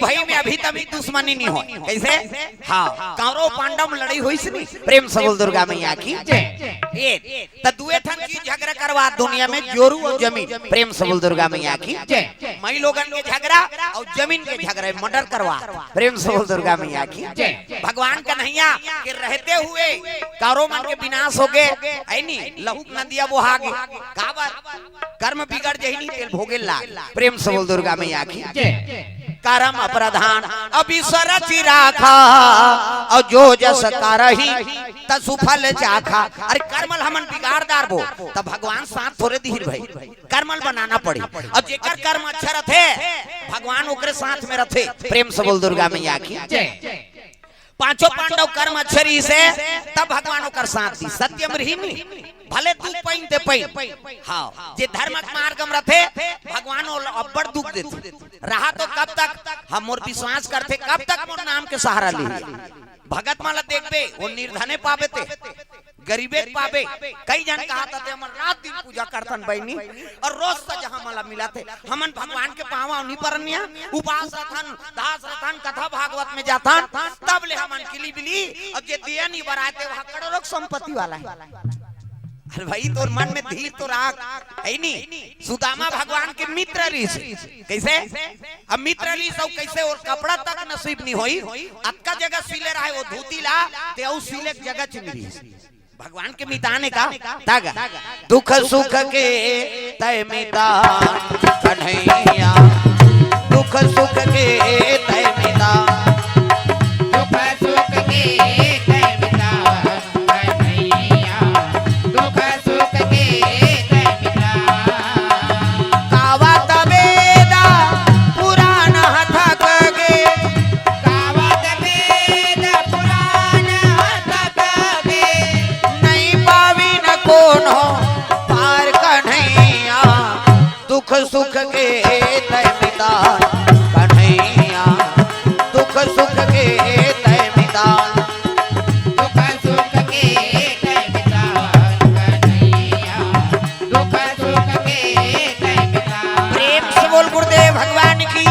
भाई में अभी तभी दुश्मनी नहीं हो। कैसे? हाँ, कौरव पांडव लड़ाई हुई सी नहीं, प्रेम से बोल दुर्गा मैया की ये तो दुए थन की झगड़ा करवा दुनिया में जोरू और जमीन, प्रेम से बोल दुर्गा मैया की मई लोगन के झगड़ा और जमीन के झगड़े मर्डर करवा, प्रेम से बोल दुर्गा मैया की। भगवान कन्हैया के रहते हुए कौरव मन के विनाश हो गए, है नी लहू नदिया बहा गए, कर्म बिगड़ जही तेल भोगे ला, प्रेम से बोल दुर्गा मैया की। कर्म अप्रधान अभिसर चिराखा और जो जस करही तसुफल चाखा। अरे कर्मल हमन बिगाड़दार बो तब भगवान साथ थोड़े धीर भाई कर्मल बनाना पड़ी, और जेकर कर्म अच्छा रथे भगवान ओकरे साथ में रथे, प्रेम से बोल दुर्गा मैया की। पांचों पांडव कर्म अच्छरी से तब भगवान ओकर साथ दी, सत्यम रही नहीं भले दुख पैन ते पैन। हाँ, जे धर्मक मार्ग में रथे भगवान अब्बड़ दुख देते रहा तो कब तक हम मोर विश्वास करते, कब तक मोर नाम के सहारा ले। भगत माला देखबे वो निर्धने पावे ते गरीबे पावे। कई जन कहा था हमन रात दिन पूजा करतन बहनी और रोज सजा माला मिलाते, हमन भगवान के पावा नहीं परनिया उपास रथन दास रथन कथा भागवत में जातन, तब ले हमन किली बिली और जे दिया नहीं बराते वहां करोड़ों संपत्ति वाला है। अरे भाई तोर मन में धीर तो राख है नहीं। सुदामा भगवान के मित्र ऋषि, कैसे अब मित्र ऋषि सब कैसे और कपड़ा तक नसीब नहीं होई, अक्का जगह सिले रहे वो धोती ला ते औ सिले जगह चिमरी भगवान के मिताने का तागा दुख सुख के तय मितान कन्हैया, दुख सुख के तय मितान, दुख सुख के तय मितान कन्हैया, दुख सुख के तय मितान। कावत वेदा पुराण हथक गे, कावत वेद पुराण हथक गे, नहीं पावी न कोनो पार कन्हैया, दुख सुख के तय मितान कन्हैया, दुख सुख के तय मितान, दुख सुख के तय मितान कन्हैया, दुख सुख के तय मितान। प्रेम से बोल गुरुदेव भगवान की।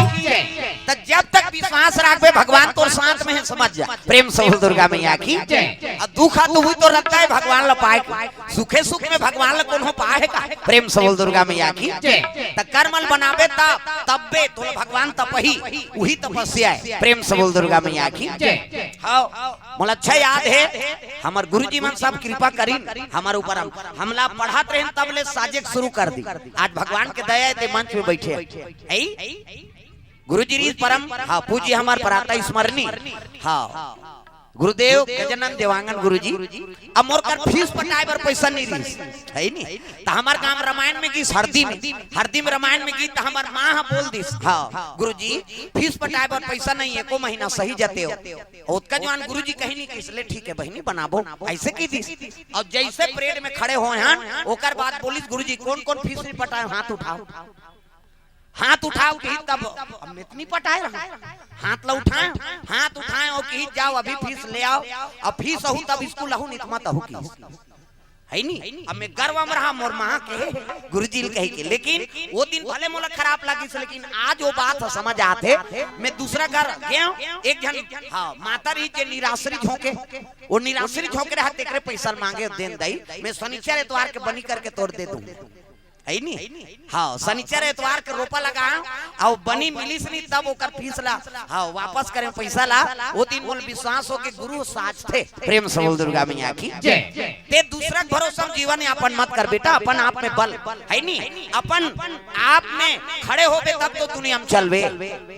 तो जब तक विश्वास रखबे भगवान तोर साथ में है, समझ जा, प्रेम से बोल दुर्गा मैया की। और दुख तो हुई तो रखता है भगवान ला पाए, सुखे सुख में भगवान ला कौन हो पाए का, प्रेम से बोल दुर्गा मैया की। तो कर्मल बनावे तब बे तो भगवान तपही वही तपस्या है, प्रेम से बोल दुर्गा मैया की। हाँ मोला अच्छा याद है हमार गुरुजी मन सब कृपा करी हमार ऊपर, हमला पढ़ात रहे तब ले साजिक शुरू कर दी। आज भगवान के दया ते मंच में बैठे गुरुजी परम हाँ पूज्य हमार पराता स्मरणी हाँ गुरुदेव गजानन देवांगन गुरुजी। अब मोर कर फीस पटाए बर पैसा नहीं रही है नी, तो हमार काम रामायण में गीत हरदी में रामायण में गीत हमार माँ बोल दिस हाँ गुरुजी फीस पटाए बर पैसा नहीं है, को महीना सही जाते हो उसका जवान गुरुजी कहीं नहीं किसले ठीक है बहनी बनाबो ऐसे की दिस। और जैसे परेड में खड़े हो हैं ओकर बाद बोलिस गुरुजी कौन कौन फीस नहीं पटाए हाथ उठाओ, हाथ उठाओ कि तब अब इतनी पटाए हाथ ला उठाए, हाथ उठाए और कि जाओ अभी फीस ले आओ, अब फीस हो तब स्कूल रहू नहीं मत हो की है नी। अब मैं गर्व में रहा मोर मां के गुरुजी कही के, लेकिन वो दिन भले मोला खराब लगी, लेकिन आज वो बात समझ आते। मैं दूसरा घर गया एक जन हाँ माता रही के निराश्री झोंके, वो निराश्री झोंके रहा तेरे पैसा मांगे देन दई, मैं शनिचर एतवार के बनी करके तोड़ दे दूं है नी। हाँ शनिचर एतवार के रोपा लगा और बनी मिली नहीं तब ओकर फीस ला हाँ वापस करें पैसा ला। वो दिन बोल विश्वास हो के गुरु साच थे, प्रेम से बोल दुर्गा मैया की। ते दूसरा भरोसा जीवन यापन मत कर बेटा, अपन आप में बल है नी, अपन आप में खड़े हो बे तब तो दुनिया में चलवे।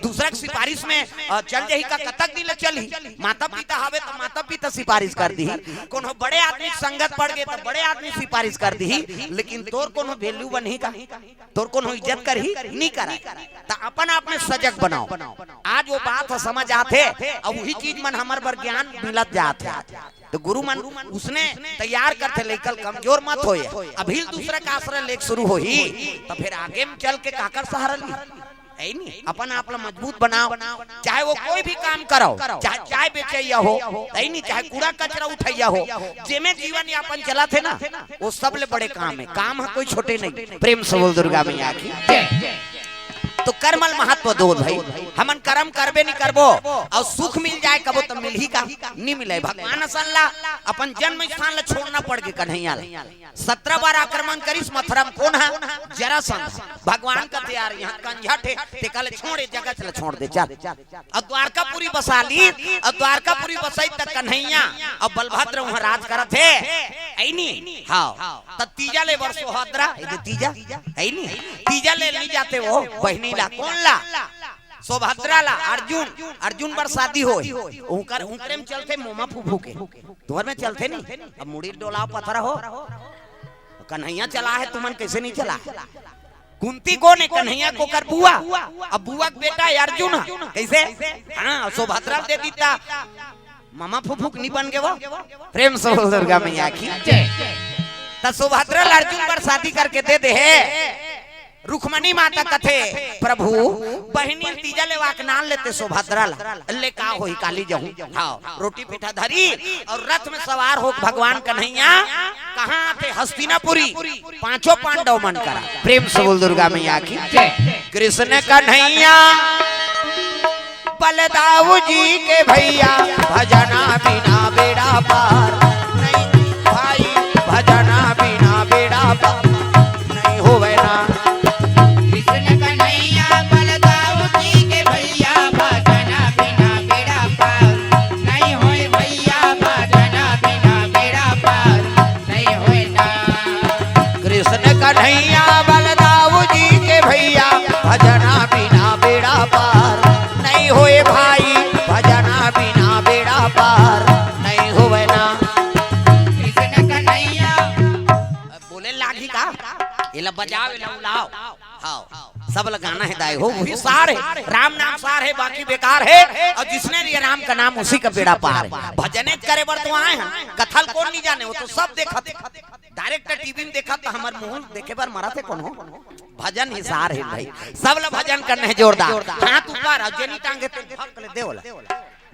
दूसरा सिफारिश में चल जही का कतक दिल चली, माता पिता हवे तो माता पिता सिफारिश कर दी, कोनो बड़े आदमी संगत पड़ गए तो बड़े आदमी सिफारिश कर दी, लेकिन तोर कोनो वैल्यू नहीं का, तोर कोनो इज्जत कर ही नहीं करा। तो अपन आप में सजग बनाओ, आज वो बात समझ आते और वही चीज मन हमार बर ज्ञान मिलत जाते। तो गुरु मन उसने तैयार करते लेकर कमजोर मत होए, अभी दूसरा का आश्रय लेक शुरू हो ही तो फिर आगे में चल के काकर सहारा ली है नी। अपन आप मजबूत बनाओ, चाहे वो कोई भी काम करो, चाहे चाय बेचैया हो है नी, चाहे कूड़ा कचरा उठैया हो, जेमे जीवन यापन चला थे ना वो सब ले बड़े काम है, काम है कोई छोटे नहीं। प्रेम से बोल दुर्गा मैया की। तो कर्मल महत्व दो भाई, हमन कर्म करबे नहीं करबो और सुख मिल जाए कबो तो मिल ही का नहीं मिले। भगवान सल्ला अपन जन्म स्थान ला छोड़ना पड़ के कन्हैया 17 बार आक्रमण करिस मथुरा में कौन है जरासंध। भगवान का तैयार यहाँ कंझट है ते कल छोड़े जगह चला छोड़ दे चल। और द्वारकापुरी बसा ली और द्वारकापुरी बसाई तक कन्हैया और बलभद्र वहां राज करत है ऐनी। हां त तीजा ले वर्ष हदरा ए तीजा ऐनी तीजा ले नहीं जाते वो बहनी ला कौन ला सुभद्रा ला अर्जुन बर शादी हो उनकरे में चलते मोमा फूफू के तोहर में चलते नहीं। अब मुड़ी डोला पत्थर हो कन्हैया चला है तुमन कैसे नहीं चला। कुंती को ने कन्हैया को कर बुआ अब बुआ का बेटा अर्जुन कैसे हाँ सुभद्रा दे दीता मामा फूफू नहीं बन गए वो प्रेम से दुर्गा मैया की त सुभद्रा अर्जुन पर शादी करके दे दे है। रुक्मणी माता कथे प्रभु बहनी तीजा ले वाकनाल लेते सुभद्रा ले का होई काली जहूं हाँ रोटी पिठा धरी और रथ में सवार हो भगवान कन्हैया कहाँ थे हस्तिनापुरी 5 पांडव मन करा। प्रेम से बोल दुर्गा मैया की कृष्ण कन्हैया बलदाऊ जी के भैया भजना बिना बेड़ा पार नहीं भाई भजना बिना बेड़ा पार नहीं होवे ना। कृष्ण कन्हैया बलदाऊ जी के भैया भजना बिना बेड़ा पार नहीं होए भैया भजना बिना बेड़ा पार नहीं होए ना। कृष्ण कन्हैया बलदाऊ जी के भैया भजना बिना बेड़ा पार नहीं होए भाई भजना बिना बेड़ा पार नहीं होवे ना। कृष्ण कन्हैया बोले लागी का इला बजाओ इला उलाओ हाँ सब लगाना है दाई हो वही सार है राम नाम सार है बाकी बेकार है। और जिसने लिया राम का नाम उसी का बेड़ा पार है। भजने करे बर तो आए हैं कथल कौन नहीं जाने वो तो सब देखा डायरेक्ट टीवी में देखा तो हमारे मुंह देखे बार मरा थे कौन हो भजन ही सार है भाई सब लोग भजन करने है जोरदार हाथ ऊपर और जेनी टांगे तो धक ले दे वाला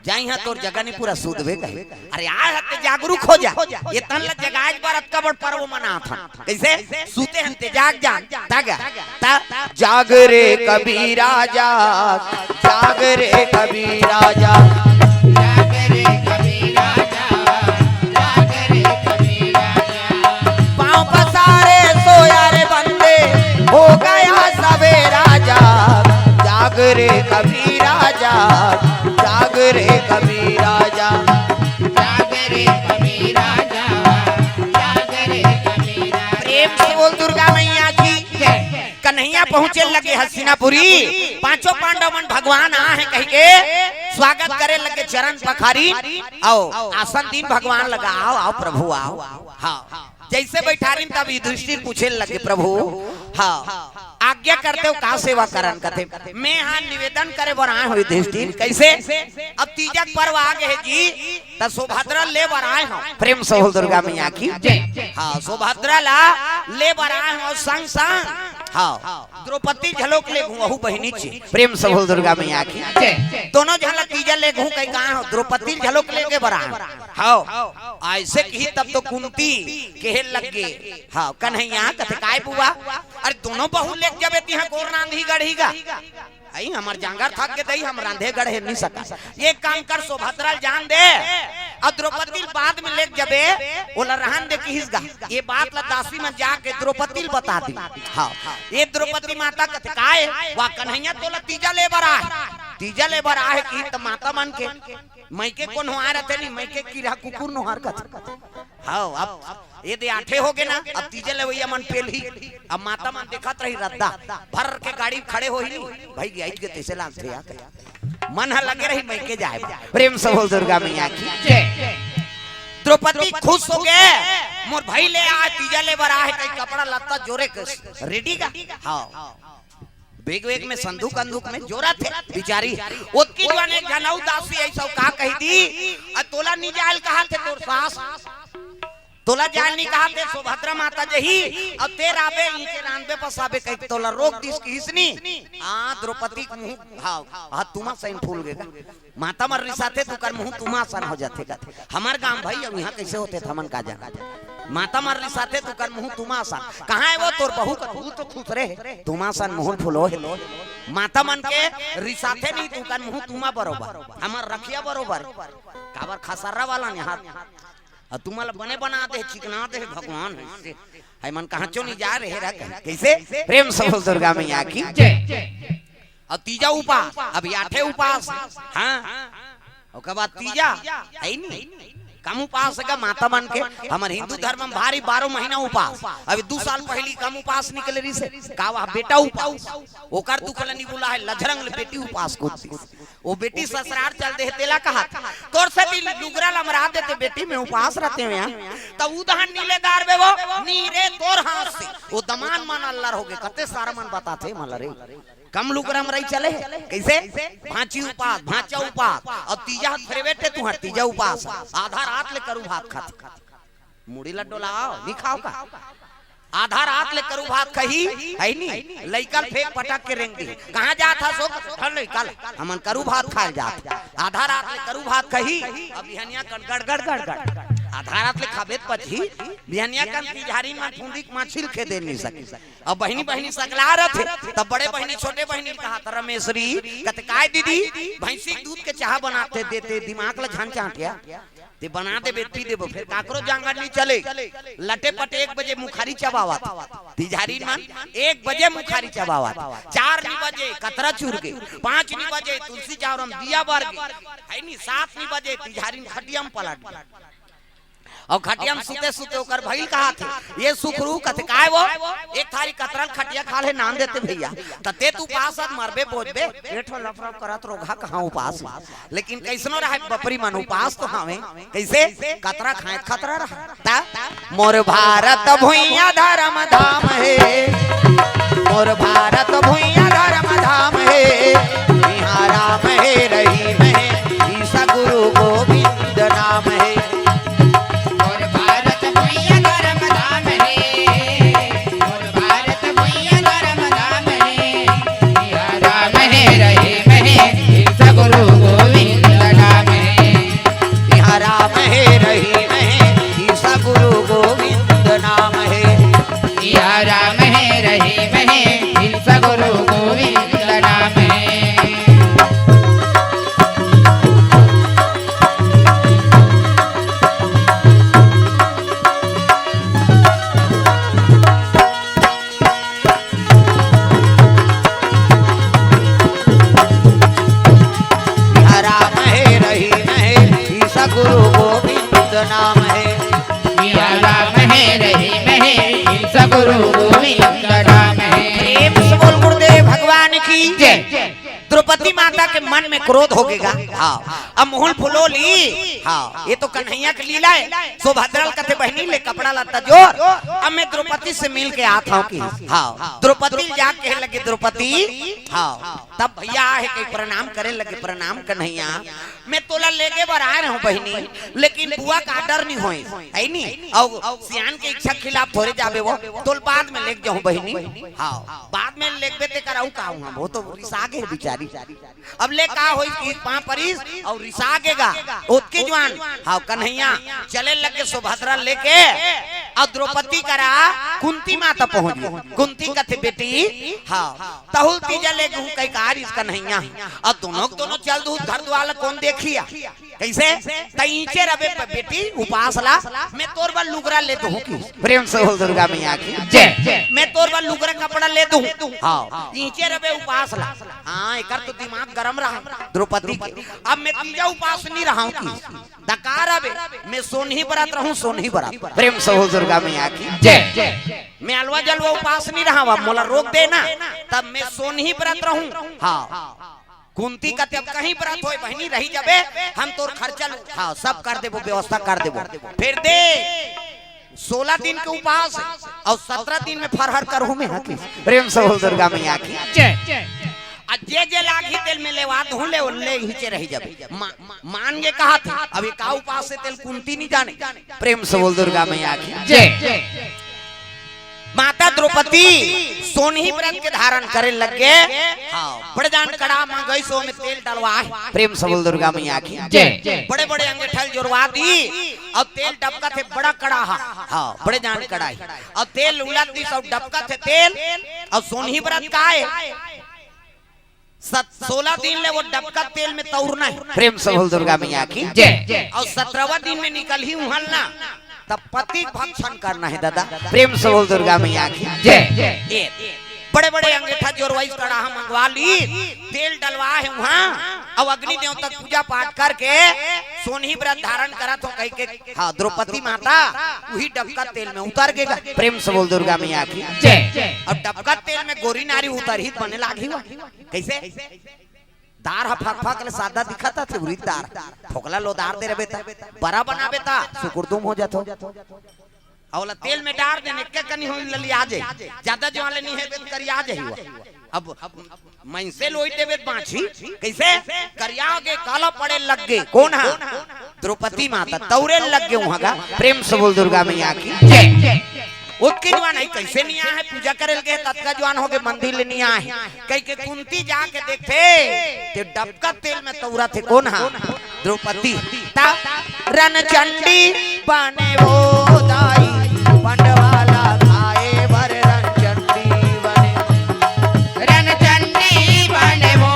जाई हां तोर जगह नहीं पूरा सूदवे कहे अरे आए हते जागरूक हो जा ये तन ल जगाज बरत का बड़ पर्व मना था कैसे सूते हंते जाग ता जाग रे कबीरा जाग रे कबीरा जाग रे कबीरा जाग रे कबीरा पांव पसारे सोया रे बंदे हो गया सवेरा जाग रे कबीरा जाग रे कबीरा जाग रे कबीरा जाग रे कबीरा। प्रेम से बोल दुर्गा मैया की कन्हैया पहुंचे लगे हस्तिनापुरी 5 पांडव मन भगवान आ है कह के स्वागत करे लगे चरण पखारी आओ आसन दिन भगवान लगा आओ प्रभु आओ हाँ जैसे बैठारीन तब युधिष्ठिर पूछे लगे प्रभु हाँ आज्ञा करते हो का सेवा करन कथे मैं हाँ निवेदन करे बर आए हो युधिष्ठिर कैसे अब तीजक पर्व आ गए जी त सुभद्रा ले बर आए हो। प्रेम से बोल दुर्गा मैया की हाँ सुभद्रा ला ले बर आए हो संग संग हाँ द्रौपदी झलोक ले घूहू बहिनी ची। प्रेम से बोल दुर्गा मैया की दोनों झल तीजा ले घू कहीं कहा हो द्रौपदी झलोक लेके बर आए हाँ ऐसे की तब तो कुंती के लग गए हाँ कन्हैया कथे काय बुआ अरे दोनों बहू ले जब यहाँ गोर रांधी गढ़ीगा आई हमार जांगर थक के दई हम रांधे गढ़े नहीं सका ये काम कर सुभद्रा जान दे और द्रौपदी बाद में ले जबे ओला रहन दे किसगा ये बात ला दासी में जाके द्रौपदी बता दी हाँ ये द्रौपदी माता कथे काय वा कन्हैया तोला तीजा ले बर आहे की त माता मन के मैके कौन हो आ रहते नहीं मैके की रहा कुकुर नो हार कथे हाँ अब ये दे आठे हो गए ना अब तीजे ले भैया मन पेली अब माता मन देखत रही रद्दा भर के गाड़ी खड़े हो ही नहीं भाई गई के तैसे लाग थे मन ह लगे रही मैके जाए। प्रेम से बोल दुर्गा मैया की द्रौपदी खुश हो गए मोर भाई ले आ तीजा ले बर आहे कई कपड़ा लत्ता जोरे रेडी का हाँ बेग में संदूक में जोरा थे बिचारी ओतकी जवान एक जनाऊ दासी ऐसा का कही दी तोला नहीं जाल कहा थे तोर सास तोला जाल नहीं कहा थे सुभद्रा माता जही अब तेर आबे इनके रानबे पसाबे कही तोला रोक दिस की हिसनी द्रौपदी मुंह हां तुमा सैन फूल गेगा माता मर रिसाते तू कर मुंह तुमा सन हो जाते का हमार गांव भाई अब यहां कैसे होते थे हमन का जाना माता मर रिसाते तू कर मुंह तुमा सन कहां है वो तोर बहू का तू तो खुश रहे तुमा सन मुंह फूलो है माता मन के रिसाथे नहीं तू कर मुंह तुमा बरोबर हमार रखिया बरोबर काबर खसरा वाला ने हाथ और तुम्हारा बने बना दे चिकना दे भगवान है मन कहां चो नहीं जा रहे रख कैसे प्रेम से बोल दुर्गा मैया की और तीजा उपास अभी 8 उपास हां ओकर बाद तीजा है नहीं कम उपास का माता बन के हमारे हिंदू धर्म में भारी 12 महीना उपास अभी 2 साल पहली कम उपास निकले रही से कावा बेटा उपास ओकर दुखल नहीं बोला है लजरंग बेटी उपास को वो बेटी ससुराल चल दे तेला कहा तोर से भी लुगरा लमरा देते बेटी में उपास रहते हैं यहां तो उदहन नीलेदार बे वो नीरे तोर हाथ से वो दमान मन अल्लाह हो गए कते सारा मन बताते मला रे कम लुगरम रही चले कैसे भांची उपास भांचा उपास और तीजा फिर बैठे तू तीजा उपास आधा रात ले करू भात खाते मुड़ी लड्डू लाओ नहीं खाओ का आधा रात ले करू भात कही है नहीं लइकल फेंक पटक के रेंग दी कहां जात था सो लइकल हमन करू भात खाए जात आधा रात ले करू भात कही अब बिहनिया गड़ गड़ गड़ गड़ आधा रात ले खाबेत पछी बिहनिया कन तिजारी में फुंदी माछिल खे दे नहीं सकी अब बहनी बहनी सकला रहे तब बड़े बहनी छोटे बहनी कहा त रमेशरी कहते काय दीदी भैंसी दूध के चाह बनाते देते दिमाग ला झान चाटिया ते बना दे बेटी देबो फिर काकरो जांगड़ नहीं चले लटे पटे 1 बजे मुखारी चबावत तिजारी मन 1 बजे मुखारी चबावत 4 बजे कतरा चूर के 5 बजे तुलसी चावरम दिया बार के है नी 7 बजे तिजारी खटियम पलट और खटियम सुते सुते ओकर भइल कहा थे ये सुखरू कथे काय वो एक थारी कतरल खटिया खा ले नाम देते भैया तते तू पास मरबे बोझबे पेठो लफड़ा करत रोगा कहां उपास लेकिन कैसनो रहे बपरी मन उपास तो हमें कैसे कतरा खाए खतरा रहा मोर भारत भुइया धर्म धाम है मोर भारत भुइया धर्म धाम है यहाँ राम है रहीम है ईसा गुरु गोविंद नाम है गुरु गोविंद नाम है यहाँ राम है रहीम है ईसा गुरु गोविंद नाम है यहाँ राम है रहीम है ईसा गुरु गोविंद नाम है गुरु गोविंद नाम है या राम है रहीम है ईसा गुरु गोविंद नाम है प्रेम से बोल गुरुदेव भगवान की जय द्रौपदी माता के मन में क्रोध हो गएगा हाँ अब मोहन फुलोली हाँ ये तो कन्हैया की लीला है सुभद्रा कथे बहनी ले कपड़ा लता जोर अब मैं द्रौपदी से मिल के आता हूँ की हाँ द्रौपदी जाके लगे द्रौपदी हाँ तब भैया है कई प्रणाम करे लगे प्रणाम कन्हैया मैं तोला लेके बार आ रहा हूँ बहनी लेकिन बुआ का डर नहीं होए है नहीं और सियान के इच्छा खिलाफ थोड़े जाबे वो तोल बाद में लेके जाऊँ बहनी हाँ बाद में लेके ते कराऊँ का हूँ वो तो रिसागे बिचारी अब ले का होई कि पां परिस और रिसागेगा ओतके जवान हाँ कन्हैया चले लगे सुभद्रा लेके और द्रौपदी करा कुंती माता पहुंच गई कुंती कथे बेटी हाँ तहुल तीजा ले गहूं कई कार इस कन्हैया और दोनों चल दू घर द्वार कौन देखिया कैसे तईचे रबे बेटी उपास ला मैं तोर बल लुगरा ले दूं की प्रेम से बोल दुर्गा मैया की जय मैं तोर बल लुगरा कपड़ा ले दूं हां नीचे रबे उपास ला हां एकर तो दिमाग गरम रहा द्रौपदी के अब मैं तीजा उपास नहीं रहा हूं की दकार अबे मैं सोनही बरात रहूं सोनही बरात प्रेम से बोल दुर्गा मैया की जय मैं अलवा जलवा उपास नहीं रहा मोला रोक देना तब मैं सोनही बरात रहूं हां कुंती का तब कहीं बरात होए बहनी रही जाबे हम तोर खर्चा हाँ सब कर देबो व्यवस्था कर देबो फिर दे 16 दिन के उपास और 17 दिन में फरहर करूं मैं हकी प्रेम से बोल दुर्गा मैया की जय जे जे लागी तेल में लेवा धो ले हिचे रही जाबे मान के कहा था अभी का उपास से तेल कुंती नहीं जाने प्रेम से बोल दुर्गा मैया की जय माता द्रौपदी सोनही व्रत के धारण करे लगे हाँ बड़े जान कड़ा में गई सो में तेल डलवा प्रेम से बोल दुर्गा मैया की जय बड़े बड़े अंगूठल जोड़वा दी और तेल डबका थे बड़ा कड़ा हाँ बड़े जान कड़ाई और तेल उलट दी सब डबका थे तेल और सोनही व्रत का है 16 दिन ले वो डबका तेल में तौरना है, प्रेम से बोल दुर्गा मैया की जय। और 17वां दिन में निकल ही उहलना, तब पति भक्षण करना है दादा, प्रेम से बोल दुर्गा मैया की जय। बड़े बड़े अंगूठा जोरवाई कड़ाहा मंगवा ली, तेल डलवा है वहाँ, अब अग्नि देव तक पूजा पाठ करके सोनी व्रत धारण करा तो कह के हाँ द्रौपदी माता वही डबका तेल में उतर गएगा, प्रेम से बोल दुर्गा मैया की जय। और डबका तेल में गोरी नारी उतर ही बने लागी कैसे दार फक फक ले सादा दिखा था उरी दार ठोकला लो दार दे रे बेटा बड़ा बना बेटा सुकुरदुम हो जातो और तेल में डाल देने के कनी हो लली आ जाए ज्यादा जो वाले नहीं है बेत करी आ जाए। अब मैं से लोई देवे बाछी कैसे करिया के काला पड़े लग गए, कौन है द्रौपदी माता तौरे लग गए वहां का, प्रेम से बोल दुर्गा मैया की जय। उसके जवान है कैसे नहीं आए पूजा करे के तत्का जवान हो के मंदिर ले नहीं आए कह के कुंती जाके देखे ते डबका तेल में तौरा थे, कौन है द्रौपदी ता रन चंडी बने वो दाई पंडवाला खाए बर रन चंडी बने, रन चंडी बने वो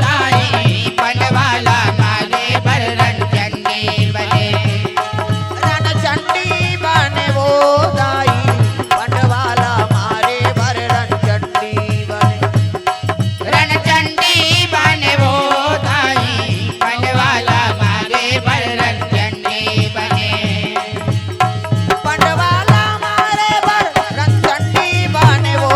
दाई पंडवाला खाए बर रन चंडी बने, रन चंडी बने वो दाई पंडवाला मारे बर रन चंडी बने, रन चंडी बने वो दाई पंडवाला मारे बर रन चंडी बने, पंडवाला मारे बर रन चंडी बने वो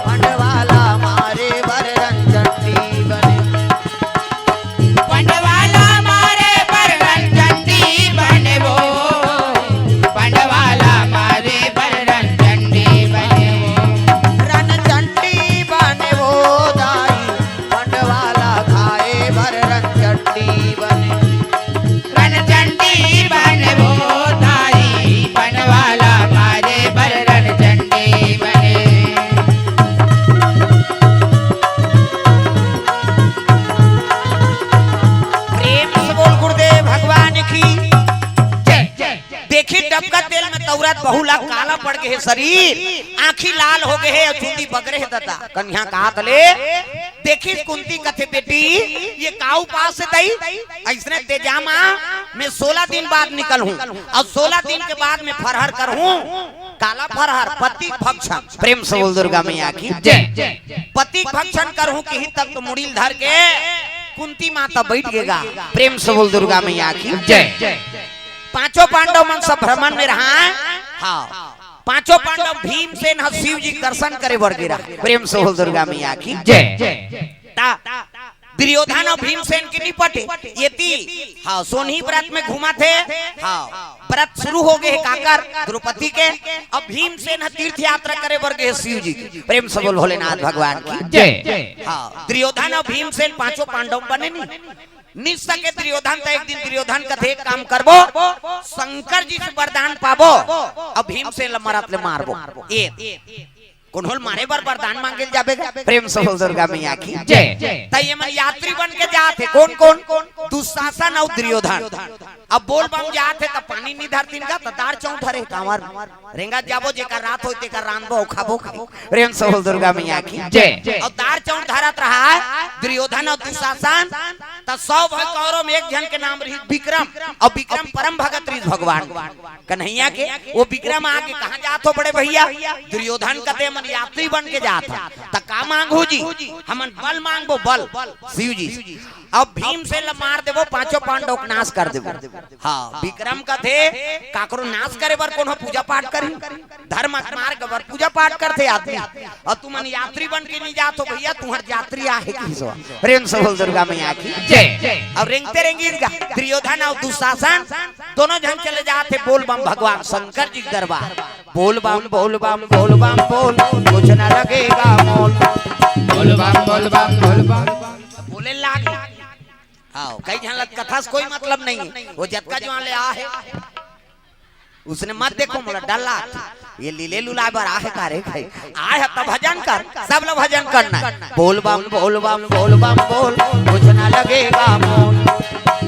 पंडवाला मारे बर रन चंडी बने, पंडवाला मारे बर रन चंडी बने वो पंडवाला मारे बर रन चंडी बने, रन चंडी बने वो दाई पंडवाला खाए बर रन चंडी बने, रन चंडी बने वो दाई पंडवाला मारे बर रन चंडी बने। प्रेम से बोल गुरुदेव भगवान की जय। देखी डबका तेल में तौरात बहुला काला पड़ गए है शरीर, आंखी लाल हो गए है, चुंदी बगरे है दादा कन्या कहा तले देखी कुंती कथे बेटी ये काऊ पास से दई ऐसने तेजामा मैं 16 दिन बाद निकल हूँ और 16 दिन के बाद मैं फरहर कर हूँ काला फरहर पति भक्षण, प्रेम से बोल दुर्गा मैया की जय। पति भक्षण कर हूँ कि तक तो मुड़ील धर के कुंती माता बैठ गएगा, प्रेम से बोल दुर्गा मैया की जय। पांचों पांडव मन सब भ्रमण में रहा, हाँ पांचों पांडव भीमसेन और शिव जी दर्शन करे बर गिरा, प्रेम से बोल दुर्गा मैया की जय। दुर्योधन और भीमसेन की निपटे ये हाँ सोनी व्रत में घुमा थे, हाँ व्रत शुरू हो गए काकर द्रौपदी के, अब भीमसेन तीर्थ यात्रा करे बर गए शिव जी, प्रेम से बोल भोलेनाथ भगवान की जय। हाँ दुर्योधन और भीमसेन पांचों पांडव बने नहीं सके दुर्योधन तो एक दिन दुर्योधन का थे काम करबो शंकर जी से वरदान पाबो अब भीमसेन मरत ले मारबो कोनहोल मारे बर वरदान मांगे जाबेगा, प्रेम से बोल दुर्गा मैया की जय। तय मन यात्री बन के जाते कौन कौन दुशासन और दुर्योधन, अब बोल बम जाते तो पानी नहीं धरतीन का तो दार चौं धरे कांवर रेंगा जाबो जेकर रात होते कर रांधबो खाबो खाबो, प्रेम से बोल दुर्गा मैया की जय। और दार चौं धरत रहा दुर्योधन और दुशासन तो 100 भाई कौरव में एक जन के नाम रही विक्रम, और विक्रम परम भगत रही भगवान कन्हैया के, वो विक्रम आके कहाँ जात हो बड़े भैया दुर्योधन कते मन यात्री बन के जाता तो का मांगो जी हमन बल मांगबो बल शिव जी, अब भीम से मार देवो पांचों पांडव को नाश कर देवो, हाँ विक्रम का थे काकरो नाश करे बर कोनो पूजा पाठ करी धर्म मार्ग बर पूजा पाठ करते आदमी, और तुमन यात्री बन के नहीं जातो भैया तुम्हार यात्री आहे की, प्रेम से बोल दुर्गा मैया की जय। और रेंगते रेंगेगा दुर्योधन और दुशासन दोनों जन चले जाते बोल बम भगवान शंकर जी दरबार, बोल बम बोल बम बोल बम बोल कुछ न लगेगा मोल, बोल बम बोल बम बोल बम बोले लागे आओ कई जहां कथा से कोई मतलब नहीं है, वो जतका जो ले आ है उसने मत देखो मोला डल्ला ये लीले लुला बर आहे करे भाई आए है तब भजन कर सब लोग भजन करना, बोल बम बोल बम बोल बम बोल कुछ न लगेगा मोल,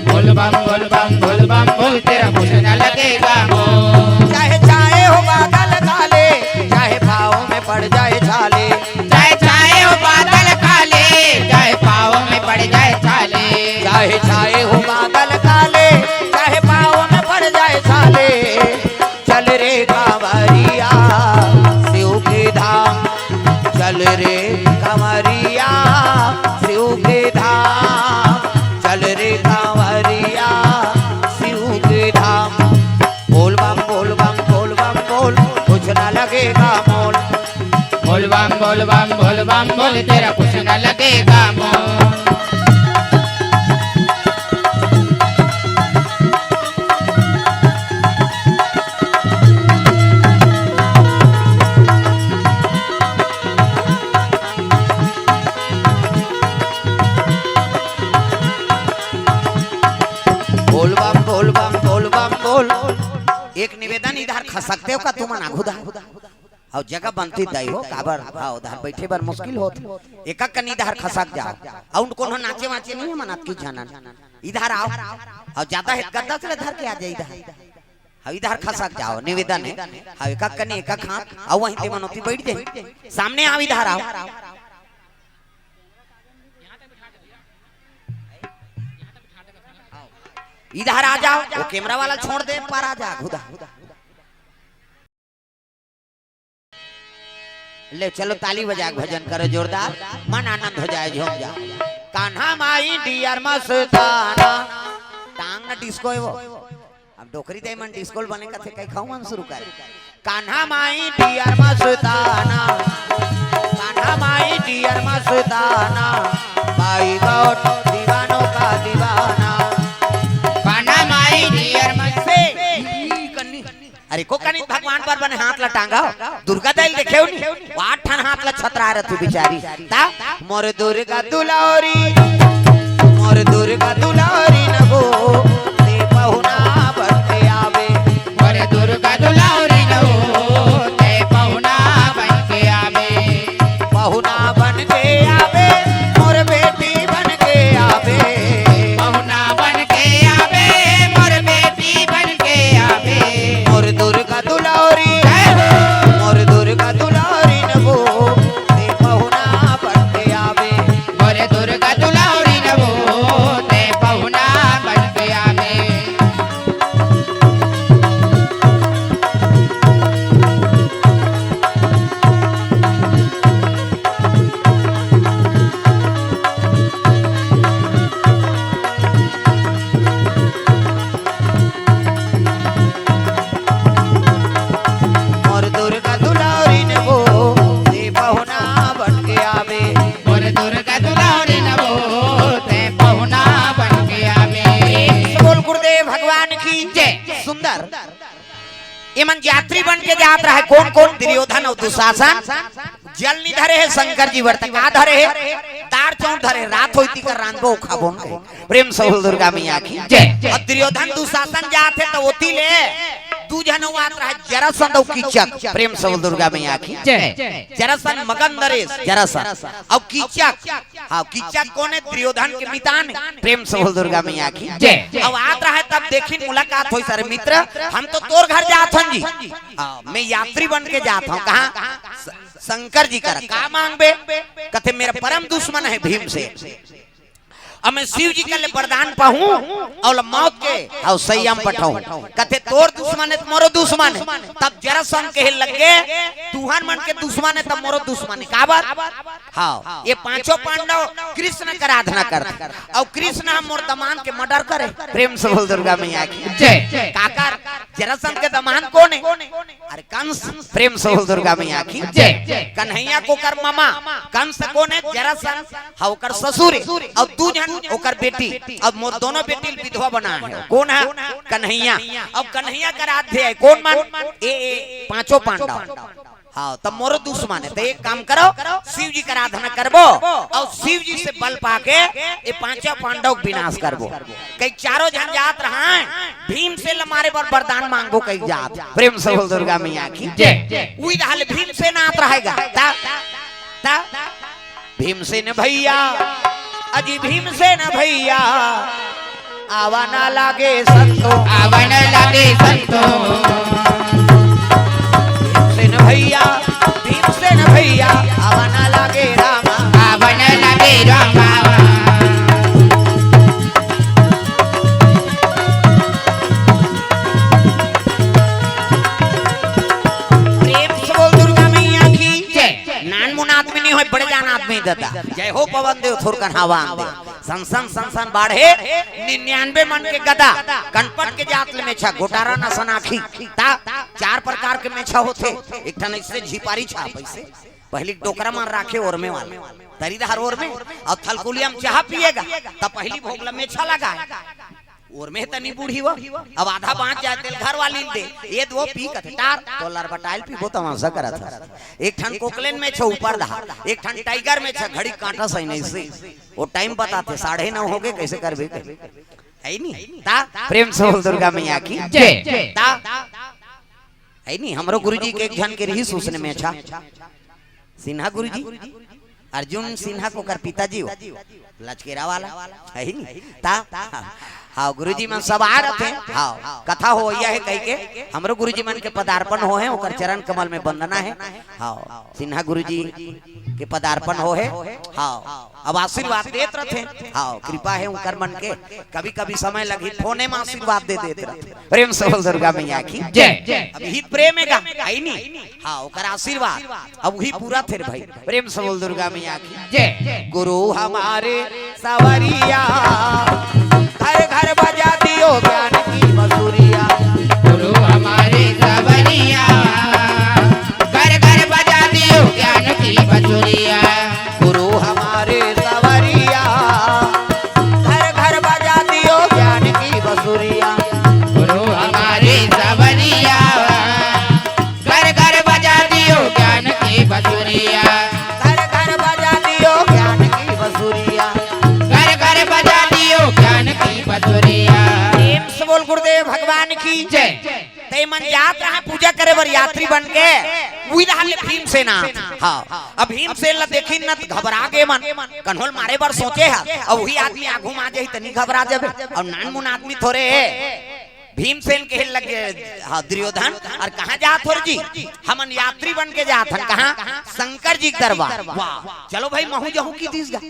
बोल बम बोल बम बोल बम बोल तेरा कुछ न लगेगा मोल, चाहे चाहे हो बादल काले चाहे भाव में पड़ जाए छाले, चाहे चाहे हो बादल काले चाहे छाए हो बादल काले, चाहे पाँव में पड़ जाए छाले, चल रे कांवरिया शिव के धाम, चल रे कांवरिया शिव के धाम, चल रे कांवरिया शिव के धाम। बोल बम बोल बम बोल बम बोल, कुछ ना लगेगा मोल। बोल बम बोल बम बोल बम बोल, तेरा कुछ न लगेगा मोल। बोल बम बोल बम बोल बम बोल। एक निवेदन इधर खसकते हो का तुम ना खुदा और जगह बनती दई हो काबर हाँ उधर बैठे बर मुश्किल होत एक कनी इधर खसक जाओ और उनको नाचे वाचे नहीं है मनात की जानन इधर आओ और ज्यादा है गद्दा से धर के आ जाए इधर हाँ इधर खसक जाओ निवेदन है हाँ एक कनी एक हाथ और वहीं ते मनोती बैठ जाए सामने आओ इधर आओ इधर आ जाओ वो कैमरा वाला छोड़ दे पर आ जा खुदा ले चलो ताली बजा भजन करो जोरदार मन आनंद हो जाए झूम जा कान्हा माई डियर मस्ताना टांग ना डिस्को है वो अब डोकरी दे मन डिस्को बने का थे कई खाऊं मन शुरू कर कान्हा माई डियर मस्ताना कान्हा माई डियर मस्ताना भाई गौट दीवानों का दीवाना कान्हा माई डियर मस्ताना अरे को कनी भगवान पर बने हाथ लटांगा दुर्गा दैल देखे नहीं आठ ठन हाथ ला छतरा रहती बेचारी ता मोर दुर्गा दुलारी नगो ते पहुना बनके आवे मोर दुर्गा दुलारी नगो ते पहुना बनके आवे पहुना बनके आवे मोर बेटी बनके आवे पहुना बनके आवे मोर बेटी बनके आवे मोर दुर्गा दुलारी नगो ते पहुना बनके आवे मोर दुर्गा दुलारी नगो ते पहुना बनके आवे मोर दुर्गा दुलारी नगो ते पहुना बनके आवे मोर दुर्गा दुलारी नगो ते पहुना बनके आवे बोल गुरुदेव भगवान की जय सुंदर ये मन यात्री बन के जात रहा है कौन कौन दुर्योधन और दुशासन जल नहीं धरे है शंकर जी वर्त का धरे है तार चौंट धरे रात होती कर रांधबो खाबो प्रेम सहुल दुर्गा मैया की जय और दुर्योधन दुशासन जात है तो ओती ले दू जन आत रहा जरासंध और कीचक प्रेम सहुल दुर्गा मैया की जय जरासंध मगन नरेश जरासंध और कीचक हाँ कीचक कौन है दुर्योधन के मितान प्रेम सहुल दुर्गा मैया की जय अब आत रहा है तब देखी मुलाकात हुई सर मित्र हम तो तोर घर जात हन जी मैं यात्री बन के जाता हूँ कहाँ शंकर जी का मांगबे कथे मेरा परम दुश्मन है भीम से अब मैं शिव जी के लिए वरदान पाऊं और मौत के और संयम पठाऊं कथे तोर दुश्मन है तो मोरो दुश्मन है तब जरासंध के लगे तुहान मन के दुश्मन है तब मोरो दुश्मन है काबर हाँ ये पांचों पांडव कृष्ण का आराधना करते और कृष्ण हम मोर दमान के मर्डर करे प्रेम से बोल दुर्गा मैया की जय काकर जरासंध के दमान कौन है अरे कंस प्रेम से बोल दुर्गा मैया की जय कन्हैया को कर मामा कंस कौन है जरासंध हाँ कर ससुर और तू ओकर बेटी अब मोर दोनों बेटी विधवा बना है कौन है कन्हैया अब कन्हैया का आराध्य है कौन मान ए पांचों पांडव हाँ तब मोरो दुश्मन है तो एक काम करो शिव जी का आराधना करबो और शिव जी से बल पाके ये पांचों पांडव विनाश करबो कई चारों जन जात रहा है भीम से हमारे पर वरदान मांगबो कई जात प्रेम से बोल दुर्गा मैया की जय उई रहल भीम से नात रहेगा ता भीम से न भैया अजी भीम से न भैया आवा ना लागे संतो आवन लगे संतो भीम से न भैया आवा ना लागे रामा आवन लगे रामा देता। जय हो पवन देव थोर कन्हावा दे संसन संसन बाढ़े 99 मन के गदा कनपट के जात ले मेछा गोटारा न सनाखी ता 4 प्रकार के मेछा होते। एक ठन इससे झिपारी छाप ऐसे पहली टोकरा मार राखे और में वाले तरीदार और में और थलकुलिया में चाह पिएगा तब पहली भोगला मेछा लगा और में तनी बूढ़ी वो अब आधा बांच जाए तेल घर वाली दे ये दो पी कटार तो लरबटाइल पी वो तमाशा करा था। एक ठन कोकलेन में छ ऊपर धा एक ठन टाइगर में छ घड़ी कांटा सही नहीं से वो टाइम बताते 9:30 हो गए कैसे करबे है नहीं ता प्रेम से बोल दुर्गा मैया की जय ता है नहीं हमरो गुरुजी के एक जन के रही सूसने में छा सिन्हा गुरुजी अर्जुन सिन्हा को कर पिताजी हो लचकेरा वाला है ही नहीं ता हाँ गुरुजी मन सब आ रहे थे। हाँ कथा हो यह है कह के हमरो गुरुजी मन के पदार्पण हो है ओकर चरण कमल में वंदना है। हाँ सिन्हा गुरुजी के पदार्पण हो है। हाँ अब आशीर्वाद देते रहते। हाँ कृपा है उनकर मन के कभी कभी समय लगी फोने में आशीर्वाद दे देते रहते। प्रेम से बोल दुर्गा मैया की जय। अब ही प्रेम है आई नहीं हाँ ओकर आशीर्वाद अब वही पूरा थे भाई। प्रेम से बोल दुर्गा मैया की जय। गुरु हमारे सवरिया घर घर बजा दियो ज्ञान की मधुरिया। गुरु हमारे सवरिया घर घर बजा दियो ज्ञान की बसुरिया। गुरु हमारे सवरिया घर घर बजा दियो ज्ञान की बसुरिया। गुरु हमारे सवरिया घर घर बजा दियो ज्ञान की बसुरिया। घर घर बजा दियो ज्ञान की बसुरिया। घर घर बजा दियो ज्ञान की बसुरिया। प्रेम से बोल गुरुदेव भगवान की जय। ते मन जात रहा पूजा करे बर यात्री बन के वही रहले भीमसेनाथ। हाँ अब भीमसेन ला देखी न घबरा गे मन कन्होल मारे बर सोचे है अब वही आदमी आगू मा जाई तनी घबरा जाबे और नान मुन आदमी थोड़े भीमसेन के लगे। हाँ दुर्योधन और कहाँ जात हो जी हमन यात्री बन के जात हन कहाँ शंकर जी दरबार। वाह चलो भाई महू जहू की दिस गा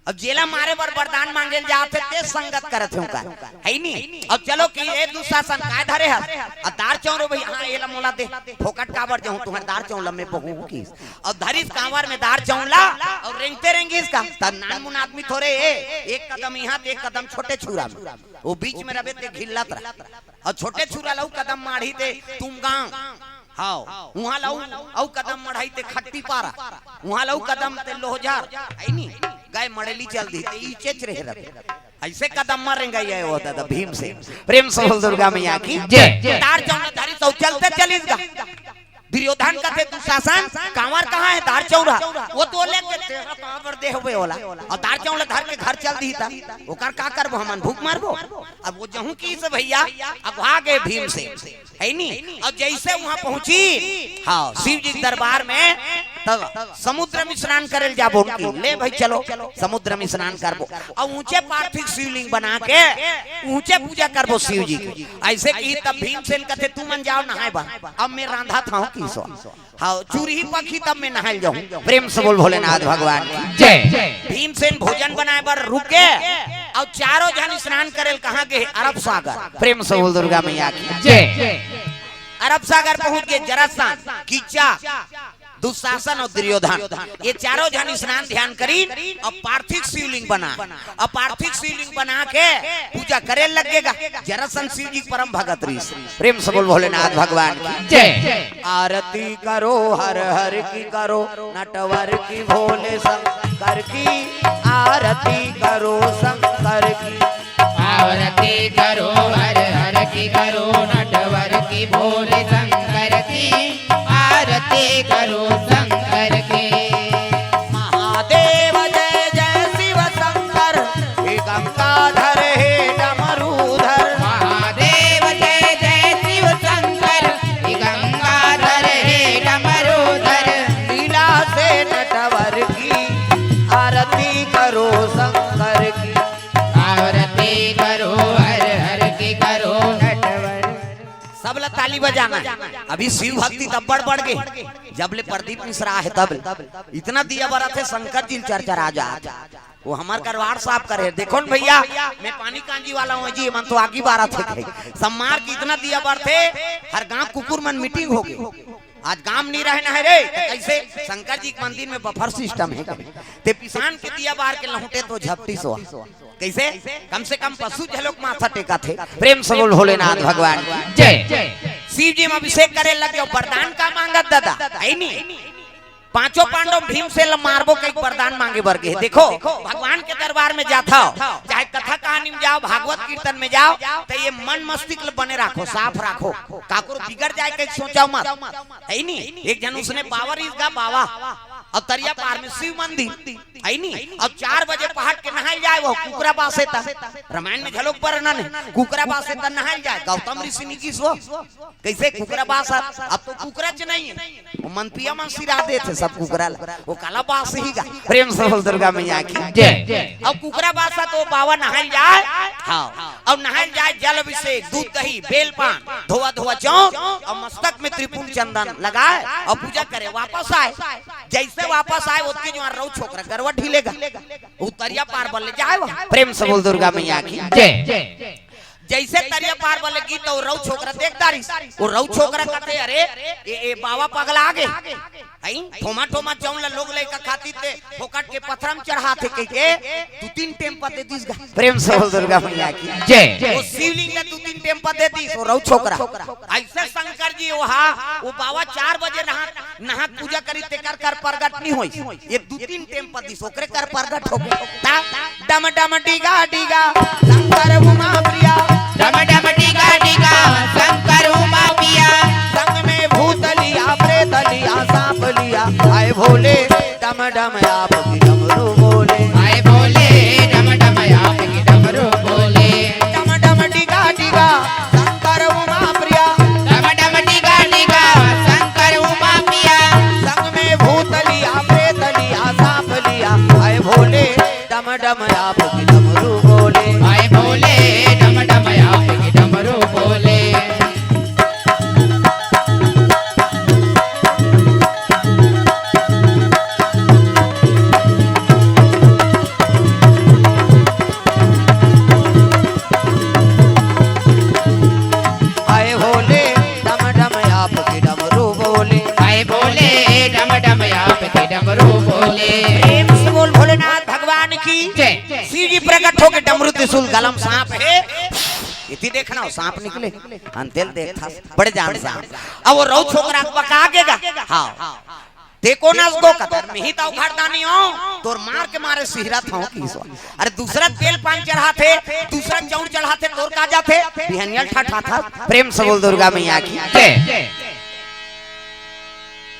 अब जेला मारे बर वरदान मांगे जाते ते संगत करत हूं का है नहीं। अब चलो कि ए दुशासन काय धरे है दार चौरो भाई हां एला मोला दे फोकट काबर जहूं तुम्हारे दार चौला में बहु की और धरिस कांवर में दार चौला और रेंगते रेंगे इसका त नान मुन आदमी थोड़े एक कदम यहां एक कदम छोटे छुरा में वो बीच में रबे ते घिल्लत और छोटे छुरा लऊ कदम माढ़ी दे तुम गांव हां वहां लऊ औ कदम मढ़ाई ते खट्टी पारा वहां लऊ कदम ते लोहजार है नहीं गाय मड़ेली चल दी ते इचेच रहे रहे ऐसे कदम मारेंगे ये होता था भीम से। प्रेम से बोल दुर्गा मैया की जय। तार चौरा धारी तो चलते चलीसगा दुर्योधन का थे दुशासन कांवर कहाँ है दार चौरा वो तो लेके तेरा कहां पर दे होवे होला और दार चौरा धर के घर चल दी था ओकर का करबो हमन भूख मारबो। अब वो जहू की से भैया अब भागे भीम से है नहीं। और जैसे वहां पहुंची हाँ शिव जी दरबार में तब समुद्र में स्नान करे जाबो उनकी ले भाई चलो समुद्र में स्नान करबो और ऊंचे पार्थिव शिवलिंग बना के ऊंचे पूजा करबो शिव जी की। ऐसे की तब भीमसेन कहते तू मन जाओ नहाए बा अब मैं रांधा था की सो हाँ चूरी पखी तब मैं नहाल जाऊं। प्रेम से बोल भोलेनाथ भगवान की जय। भीमसेन भोजन बनाए बर रुके और चारों जन स्नान करे कहाँ गए अरब सागर। प्रेम से बोल दुर्गा मैया की जय। अरब सागर पहुंच गए जरासंध कीचा दुशासन और दुर्योधन ये चारों जन स्नान ध्यान करी और पार्थिव शिवलिंग बना और पार्थिव शिवलिंग बना के पूजा करे लगेगा। जरासंध शिव जी परम भगत ऋष। प्रेम से बोल भोलेनाथ भगवान की जय। आरती करो हर हर की करो नटवर की भोले शंकर की आरती करो शंकर की। आरती करो हर हर की करो नटवर की भोले शंकर की आरती करो शंकर की। महादेव जय जय शिव शंकर हे गंगाधर हे डमरूधर। महादेव जय जय शिव शंकर हे गंगाधर हे डमरूधर। लीला से नटवर की आरती करो शंकर की। आरती करो हर हर की करो नटवर। सब ला ताली बजाना। अभी शिव भक्ति तब बढ़ गई जब ले प्रदीप मिश्रा है तब इतना दिया बरा थे शंकर जी चर्चा राजा वो हमार करवार साफ करे। देखो न भैया मैं पानी कांजी वाला हूँ जी मन तो आगे बारा थे सम्मार की इतना दिया बर थे हर गांव कुकुर मन मीटिंग हो गई आज काम नहीं रहना है रे कैसे शंकर जी के मंदिर में बफर सिस्टम है ते पिसान के दिया बाहर के लहुटे तो झपटी सो कैसे कम से कम पशु झलोक माथा टेका थे प्रेम से बोल भोलेनाथ भगवान जय शिव जी में अभिषेक करे लगे वरदान का मांगत दादा है नहीं पांचों पांडव भीम से मारबो कई वरदान मांगे वर्गे देखो भगवान के दरबार में जाता हो चाहे कथा कहानी में जाओ भागवत कीर्तन में जाओ तो ये मन मस्तिष्क बने रखो साफ रखो काकुर बिगड़ जाए कहीं सोचा मत है नहीं एक जन उसने पावर इसका बावा और तरिया पार में शिव मंदिर है नहीं अब 4 बजे पहाड़ के नहाई जाए वो कुकरा बासे था रामायण में झलोक पर ना कुकरा बासे था नहाई जाए गौतम ऋषि ने किस वो कैसे कुकरा बास अब तो कुकरा च नहीं है वो मनपिया मन सिरा दे थे सब कुकरा वो काला बास ही का प्रेम से बोल दुर्गा मैया की जय अब कुकरा बासा तो बाबा नहाई जाए हाँ अब नहाई जाए जल अभिषेक दूध दही बेल पान धोआ धोआ चौक और मस्तक में त्रिपुर चंदन लगाए और पूजा करे वापस आए जैसे वापस आए उसके जो रौ छोकरा गरवा ढीलेगा उतरिया पार बल जाए प्रेम से बोल दुर्गा मैया की जय जैसे तरिया पार वाले गीत तो रौ छोकरा देखता रही वो रौ छोकरा कहते अरे ए बाबा पगला आगे आई ठोमा ठोमा चौन लोग लेका खाती थे फोकट के पत्थरम चढ़ाते के 2-3 टेम्पा दे दिस प्रेम से बोल दुर्गा मैया की जय वो शिवलिंग ले 2-3 टेम्पा दे दिस वो रौ छोकरा ऐसे शंकर जी वहां वो बाबा 4 बजे नहा पूजा करी ते कर प्रगट नहीं होई ये 2-3 टेम्पा दिस ओकरे कर प्रगट हो ता डम डम डिगा डिगा शंकर उमा प्रिया डम डम डिगा डिगा शंकर उमा पिया संग में भूत लिया प्रेत लिया सांप लिया आए भोले डम डम आप की डमरू बोले आए भोले डम डम आप की डमरू बोले डम डम डिगा डिगा शंकर उमा प्रिया डम डम डिगा डिगा शंकर उमा पिया संग में भूत लिया प्रेत लिया सांप लिया आए भोले डम डम आप की डमरू बोले आए भोले डम डम आप की डमरू बोले आए भोले डम डम आप की डमरू बोले आए भोले डम डम आप की डमरू बोले प्रेम से बोल भोलेनाथ भगवान की जय शिव जी प्रकट होके डमरू त्रिशूल गलम सांप है इति देखना हो सांप निकले अंतेल देखा बड़े जान सांप अब वो रौ छोकरा पकागेगा हां देखो ना उसको कतर में ही तो उखाड़ता नहीं हो तोर मार के मारे सिहरा था किसो अरे दूसरा तेल पान चढ़ाते दूसरा चौड़ चढ़ाते तोर का जाते बिहनियल ठाठा था प्रेम से बोल दुर्गा मैया की जय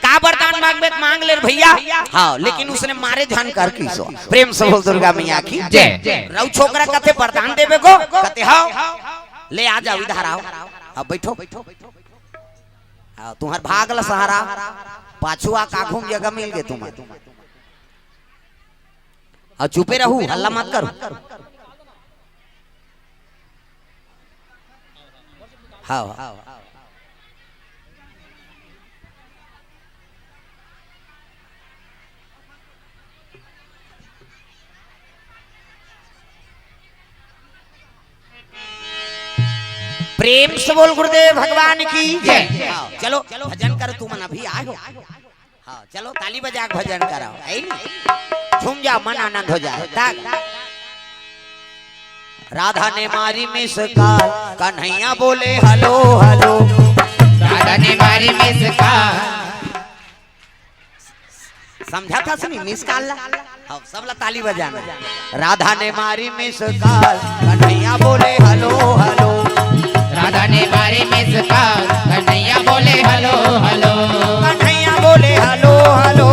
का वरदान मांगबे मांग ले भैया हाँ लेकिन उसने मारे जान कर किसो प्रेम से बोल दुर्गा मैया की जय रौ छोकरा कथे वरदान देबे को कते हां ले आ जाओ इधर आओ अब बैठो हां तुम्हार भागल सहारा पाछुआ काखों जगह मिल गए तुम्हें और चुपे रहू हल्ला मत करो हाँ प्रेम से बोल गुरुदेव भगवान की जय चलो भजन करो तुम अभी आयो हाँ चलो ताली बजा के भजन कराओ है नहीं झूम जाओ मन आनंद हो जाए राधा ने मारी मिस काल कन्हैया बोले हेलो हेलो राधा ने मारी मिस काल समझा था सुनी मिस काल हाँ सब ला ताली बजाना राधा ने मारी मिस काल कन्हैया बोले हेलो हेलो राधा ने मारी मिस काल कन्हैया बोले हेलो हेलो कन्हैया बोले हेलो हेलो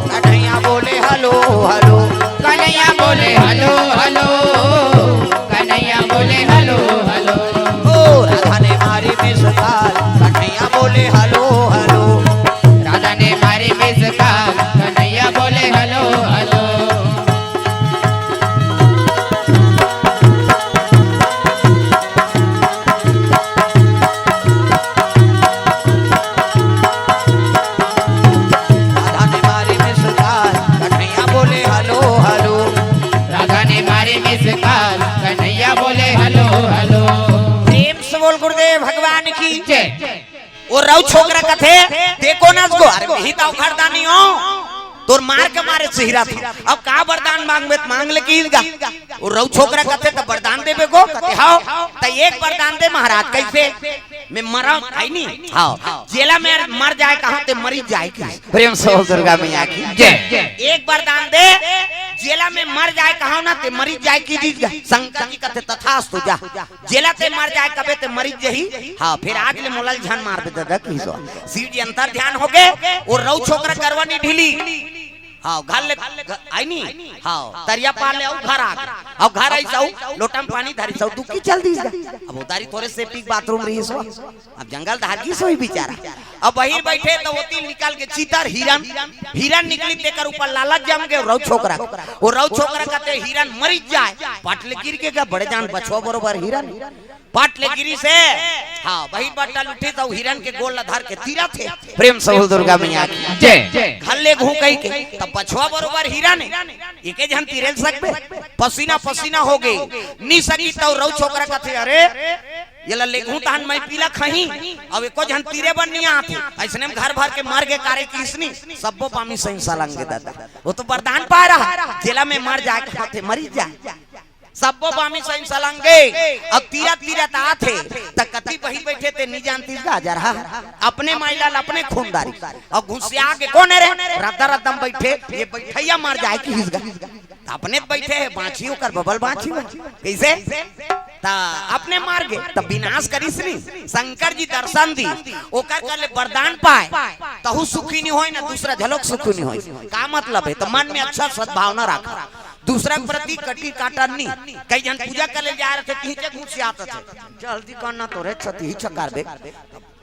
कन्हैया बोले हेलो हेलो कन्हैया बोले हेलो हेलो कन्हैया बोले हेलो हेलो ओ राधा ने मारी मिस काल कन्हैया बोले हेलो हेलो राधा ने मारी मिस काल कन्हैया बोले हेलो हेलो राधा ने मारी मिस काल कन्हैया बोले हेलो हेलो राधा ने मारी मिस काल कन्हैया बोले हेलो हेलो प्रेम से बोल गुरुदेव भगवान की जय वो रऊ छोकरा कथे देखो ना उसको, अरे ही तो खरदानी हो तोर मार के मारे सिहरा था। अब का वरदान मांगबे मांग ले कीगा। वो रऊ छोकरा कथे तो वरदान देबे को कथे हां त एक वरदान दे महाराज। कैसे मैं मरा आई नहीं हां जेला में मर जाए कहां ते मरी जाए की। प्रेम से दुर्गा मैया की जय। एक वरदान दे जेला में मर जाए कहां ना ते मरी जाए की दीज। शंकर जी कथे तथास्तु जा जेला ते मर जाए कबे ते मरी जही। हां फिर आज ले मोलल जान मार दे दादा की सो शिव जी अंतर ध्यान हो गए। वो रऊ छोकरा करवानी ढीली हां घर ले आई नहीं हां तरिया पार ले घर आ अब घर आई जाऊ लोटा में पानी धारी जाऊ दुखी चल दी। अब उतारी थोड़े सेफ्टी बाथरूम रही सो अब जंगल धागी सोई बेचारा। अब वही बैठे तो होती निकाल के चीतर हिरन निकली तेकर ऊपर लालच जम गए रऊ छोकरा। वो रऊ छोकरा कहते हिरन मरी जाए पाटले गिर के क्या बड़े जान बचवा बरोबर हिरन पाटले गिरी से हाँ वही बटल उठी तो हिरन के गोल धर के तीरा थे। प्रेम से दुर्गा मैया की जय। घल्ले घू कही के तब बछवा बरोबर हिरन एके जन तीरे सकबे पसीना पसीना हो गए नी सकी तो रऊ छोकरा कहते अरे ये ले घू तहन मैं पीला खही अब एको जन तीरे बन नहीं आथे ऐसने में घर भर के मार के कारे किसनी सबो पामी सही सलंगे दादा। वो तो वरदान पा रहा जेला में मर जाए कहते मरी जाए सबो बामी सही सलंगे। अब तीरा तीरा ता थे त कति बही बैठे थे नी जानती का जरा अपने माइलाल अपने खूनदारी अब घुसिया के कौन रे रद्दा रद्दम बैठे ये बैठैया मर जाए की हिसगा अपने बैठे है बाछी ओकर बबल बाछी कैसे ता अपने मार गए तब विनाश करिस नी शंकर जी दर्शन दी ओकर कर ले वरदान पाए तहु सुखी नहीं होई ना दूसरा झलक सुखी नहीं होई। का मतलब है तो मन में अच्छा सद्भावना रखा दूसरा के प्रति कटी काटा नहीं। कई जन पूजा कर ले जा रहे थे पीछे घुस आते थे जल्दी करना तो रे छती ही चकारबे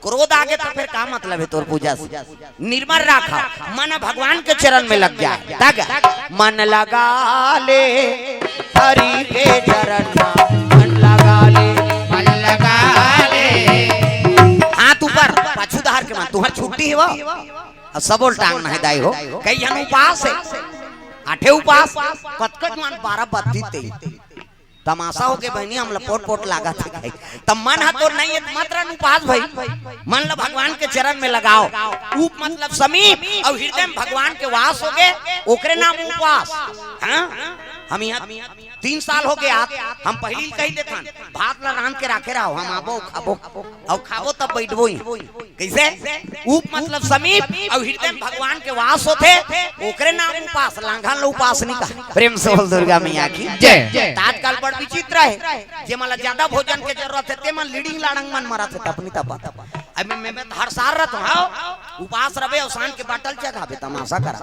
क्रोध आगे तो फिर का मतलब है तोर पूजा से निर्मल रखा मन भगवान के चरण में लग जाए तागा मन लगा ले हरि के चरण मन लगा ले मन लगा ले हाथ ऊपर पाछू धार के मान तुहर छुट्टी है वो सबोल टांगना है दाई हो। कई जन उपास है आठे उपास कतकत मान 12 बत्ती 23 तमाशा हो के बहनी हम लपोट पोट लागा थे तब मन हा तो नहीं मात्र उपास भाई मन ल भगवान के चरण में लगाओ। ऊप मतलब समीप और हृदय में भगवान के वास हो गए ओकरे नाम उपास। हाँ हम यहाँ 3 साल हो गया हम पहली कही देता भात ला रांध के राखे रहो हम आबो खाबो और खाबो तब बैठबो कैसे। ऊप मतलब समीप और हृदय में भगवान के वास होते ओकरे नाम उपास लांघा लो उपास नहीं का। प्रेम से बोल दुर्गा मैया की जय। आजकल बड़ विचित्र है जे मला ज्यादा भोजन के जरूरत है ते मन लीडिंग लाडंग मन मरा थे तपनी तपा अब मैं हर साल रहता हूं उपास रवे और शान के बाटल चढ़ावे तमाशा करा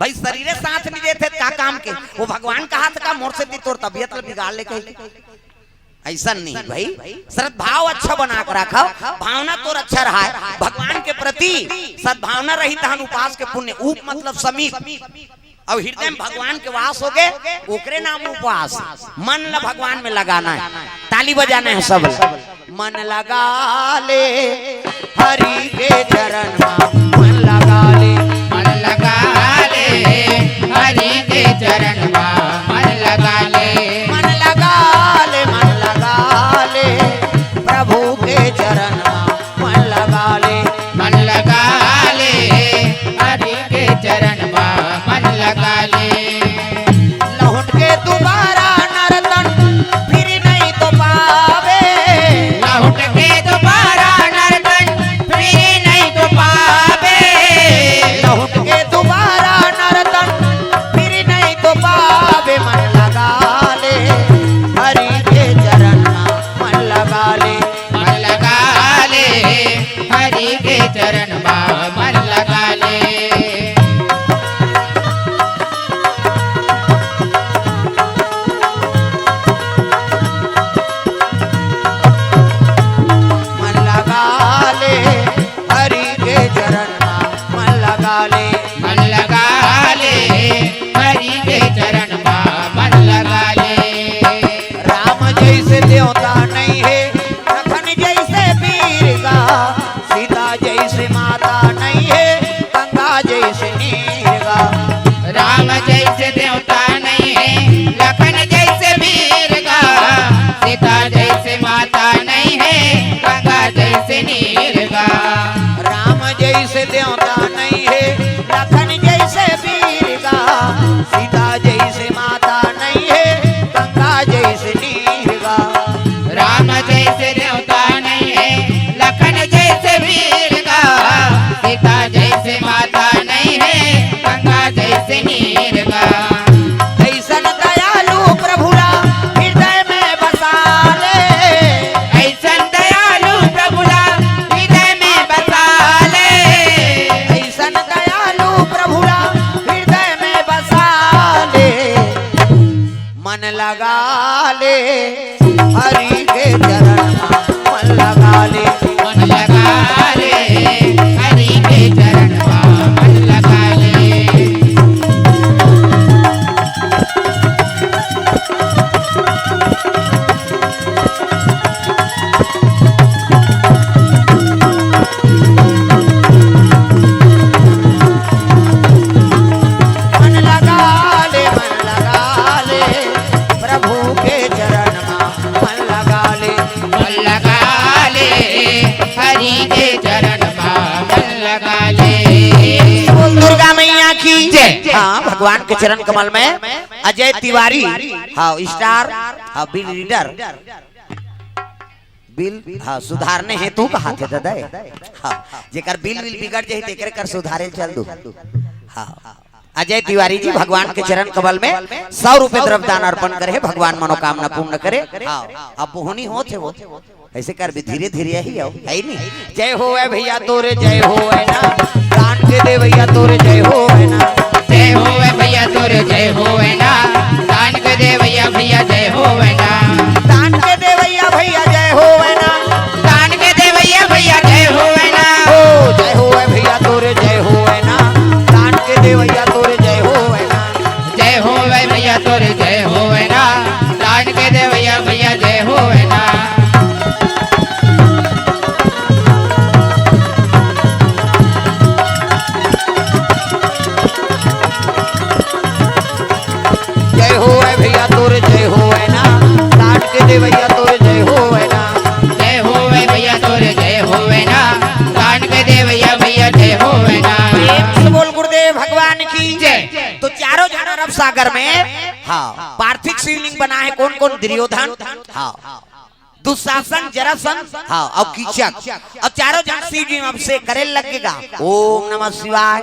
भाई शरीरे साथ नहीं देते का काम के वो भगवान का हाथ का मोर से दी तोर तबियत बिगाड़ ले कहीं ऐसा नहीं भाई। श्रद्धाव अच्छा बना कर रखा भावना तो अच्छा रहा है भगवान के प्रति सद्भावना रही तहन उपास के पुण्य। ऊप मतलब समीप और हृदय में भगवान के वास हो गए ओकरे नाम उपवास। मन ला भगवान में लगाना है ताली बजाना है सब मन लगा ले हरि के चरण मन लगा ले मन लगा ले हरि के चरण मन लगा ले मन लगा ले मन लगा ले प्रभु के चरण मन लगा ले मन लगा ले हरि के चरण मन लगा ले लौट के दोबारा नर्तन फिर नहीं तो पावे लौट के दोबारा नर्तन फिर नहीं तो पावे लौट के दोबारा नर्तन फिर नहीं तो पावे जैसे देवता नहीं है, लखन जैसे वीर का, सीता जैसे माता नहीं है, गंगा जैसे नीर का। राम जैसे देवता नहीं है, लखन जैसे वीर का, सीता जैसे माता नहीं है, गंगा जैसे नीर का। ऐसन दयालु प्रभुरा हृदय में बसा ले, ऐसन दयालु प्रभुला हृदय में बसा ले, ऐसन दयालु प्रभुरा हृदय में बसा ले, मन लगा ले हरि के चरण में, मन लगा ले। मन लगा ले हरि के चरण में, मन लगा ले। मन लगा ले प्रभु के चरण में, मन लगा ले। मन लगा ले हरि के चरण में, मन लगा ले। बोल दुर्गा मैया की जय। हाँ, भगवान के चरण कमल में अजय तिवारी, हाँ स्टार, हाँ बिल रीडर, बिल हाँ सुधारने हेतु कहा थे दादा, हाँ जेकर बिल बिगड़ जाए तेकर कर सुधारे चल दू। हाँ अजय तिवारी जी भगवान के चरण कमल में 100 रुपए द्रव्यदान अर्पण करे, भगवान मनोकामना पूर्ण करे। हाँ अब होनी हो थे वो ऐसे कर भी धीरे धीरे ही आओ है नहीं। जय हो है भैया तोरे जय हो है ना, दान के दे भैया तोरे जय हो है ना, जय हो भैया तोरे जय हो ना, दान के दे भैया भैया जय हो ना, दान के दे भैया भैया जय हो है ना, दान के दे भैया भैया जय हो ना। ओ जय हो है भैया तोरे जय हो है ना, दान के दे भैया तोरे जय हो है ना, जय हो भैया तोरे जय हो ना, दान के दे भैया भैया जय हो ना। जय हो है भैया तोरे जय हो है ना, दान के दे भैया तोरे जय हो है ना, जय हो भैया तोरे जय हो ना, दान के दे भैया भैया जय हो ना। प्रेम से बोल गुरुदेव भगवान की जय। तो चारों जन अरब सागर में हाँ पार्थिव शिवलिंग बना है। कौन कौन? दुर्योधन, हाँ दुशासन, जरासंध, हाँ और कीचक, और चारों जन शिव जी अब से करे लगेगा ओम नमः शिवाय,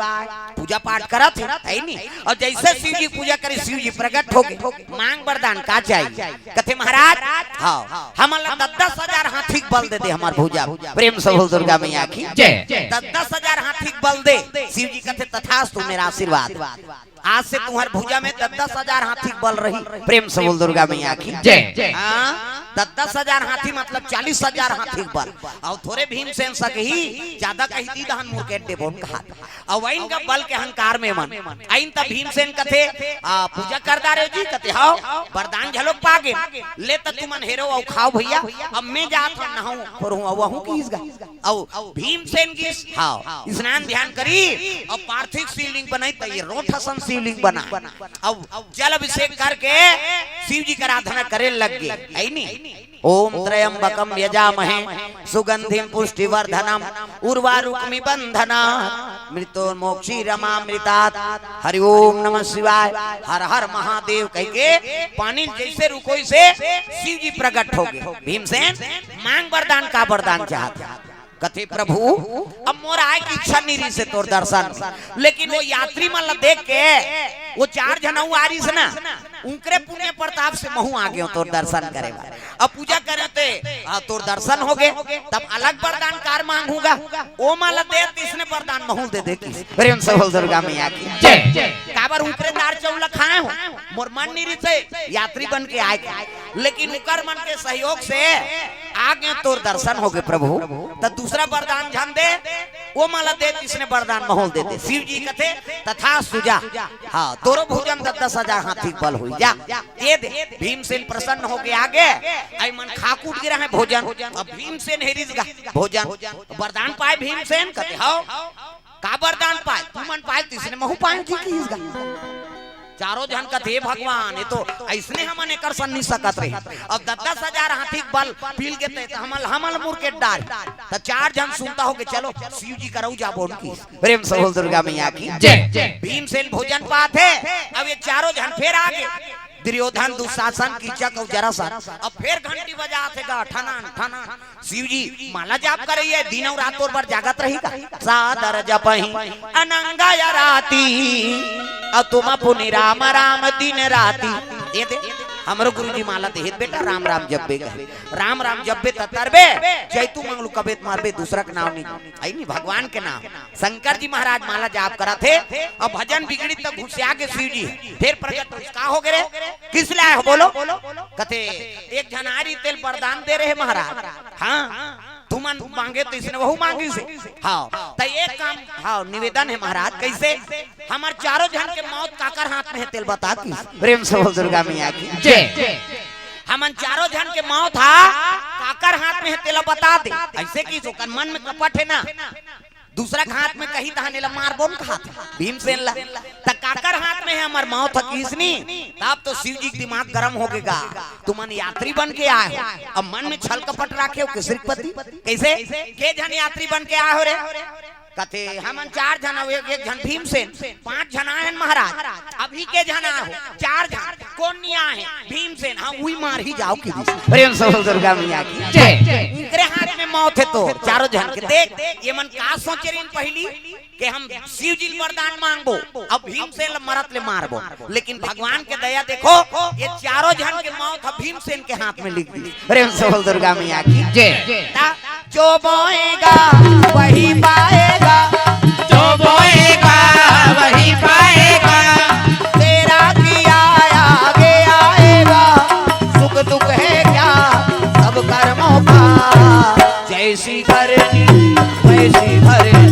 पूजा पाठ करत है नहीं। और जैसे शिव जी पूजा करे शिव जी प्रकट हो गए, मांग वरदान का चाहिए। कथे महाराज हाँ हम 10,000 हाथी बल दे दे हमार भूजा। प्रेम से बोल दुर्गा मैया की जय। 10,000 हाथी बल दे। शिव जी कथे तथास्तु, मेरा आशीर्वाद। आज से तुम्हारे भूजा में 10,000 हाथी बल रही। प्रेम से बोल दुर्गा मैया की जय। 10,000 हाथी मतलब 40,000 हाथी बल। और थोड़े भीमसेन सके ही ज्यादा कही दी दहन मुर के डेबोन कहा। और वहीं का बल के अहंकार में मन आइन तब भीमसेन कथे पूजा करदा रे जी कथे हां वरदान झलो पागे ले त तुमन हेरो औ खाओ भैया। अब मैं जात नहूं करहूं औ वहूं कीस गा। औ भीमसेन की हां स्नान ध्यान करी और पार्थिव शिवलिंग बनाई त ये रोठसन शिवलिंग बना। अब जल अभिषेक करके शिव जी की आराधना करे लग गए। आई नहीं ओम त्रयंबकम यजामहे सुगंधिम पुष्टिवर्धनम उर्वारुकमि बंधना मृत्योर्मोक्षीरमामृतात्। हरि ओम नमः शिवाय, हर हर महादेव कह के पानी जैसे रुकोई से शिव जी प्रकट हो गए। भीमसेन मांग वरदान का वरदान चाहते कथे प्रभु अब मोर आए की इच्छा नहीं से तोर दर्शन। लेकिन वो यात्री मन देख के वो 4 जनऊ आ रही से ना उनके पुण्य प्रताप से महू आ गए तोर दर्शन करे। अब पूजा करे थे तोर दर्शन हो गए तब अलग वरदान कार मांगूंगा। ओ माला दे इसने वरदान महू दे दे की। प्रेम से बोल दुर्गा मैया की जय। काबर उनके दार चौला खाए हो मोर मन नहीं से यात्री बन के आए। लेकिन उकर मन के सहयोग से आगे तोर दर्शन हो गए प्रभु। तब दूसरा वरदान झन दे वो माला दे इसने वरदान महल दे दे। शिव जी कथे तथा सुजा हाँ तोरो भोजन 10,000 हाथी बल हुई जा दे दे। भीमसेन प्रसन्न हो के आगे आई मन खाकूट गिरा है भोजन। अब भीमसेन हेरिज गा भोजन वरदान पाए। भीमसेन कथे हां का वरदान पाए तू मन पाए इसने महू पाए जी की गा। चारों जन कथे भगवान ये तो ऐसने हमन एकर सन नहीं सकत रहे। अब 10,000 हाथी बल पील के ते हमल हमल मुर के डाल त चार जन सुनता हो के चलो शिव जी करऊ जाबो उनकी प्रेम सहोल दुर्गा मैया की जय। भीमसेन भोजन पाते अब ये चारों जन फिर आगे दुर्योधन दुशासन कीचक और जरासन अब फिर घंटी बजाते गा ठनन ठनन शिव जी माला जाप कर रही है दिनों रातों भर जागत रहेगा सादर जपहि अनंगा या राती अब तुम पुनि राम राम दिन राती ये दे हमरो गुरुजी माला दे बेटा राम राम जपबे राम राम जपबे तरबे जैतू मंगलू कबेत मारबे दूसरा का नाम नहीं आई नहीं भगवान के नाम शंकर जी महाराज माला जाप करा थे अब भजन बिगड़ी तब घुसिया के शिव जी फिर प्रकट का हो गए किस लाए हो बोलो कथे एक झनारी तेल वरदान दे रहे महाराज हाँ तुमन मांगे तो इसने वही मांगी से हाँ तो एक काम हाँ निवेदन है महाराज कैसे हमारे चारों जन के मौत काकर हाथ में है तेल बता की प्रेम से दुर्गा मैया की जय। हमन चारों जन के मौत हा काकर हाथ में है तेल बता दे ऐसे की तो मन में कपट है ना दूसरा हाथ में कहीं दहने ला मार बोन हाथ भीमसेन ला त काकर हाथ में है हमार मौत किसनी तब तो शिव जी दिमाग गरम हो गएगा तुमन यात्री बन के आए हो अब मन में छल कपट राखे हो श्रीपति कैसे के जन यात्री बन के आए हो रे कथे हमन चार जन एक जन भीमसेन पांच जना है महाराज अभी के जना हो चार जन कौन नहीं आए भीमसेन हम वही मार ही जाओ की प्रेम से दुर्गा मैया की जय। इनके हाथ में मौत है तो चारों जन के देख ये मन का सोचे रही पहली कि हम शिव जी वरदान मांगबो अब भीमसेन मरत ले मारबो लेकिन भगवान के दया देखो ये चारों जन के मौत भीमसेन के हाथ में लिख दी प्रेम से दुर्गा मैया की जय। जो बोएगा वही पाएगा जो बोएगा वही पाएगा तेरा किया आगे आएगा सुख दुख है क्या सब कर्मों का जैसी करनी वैसी भरनी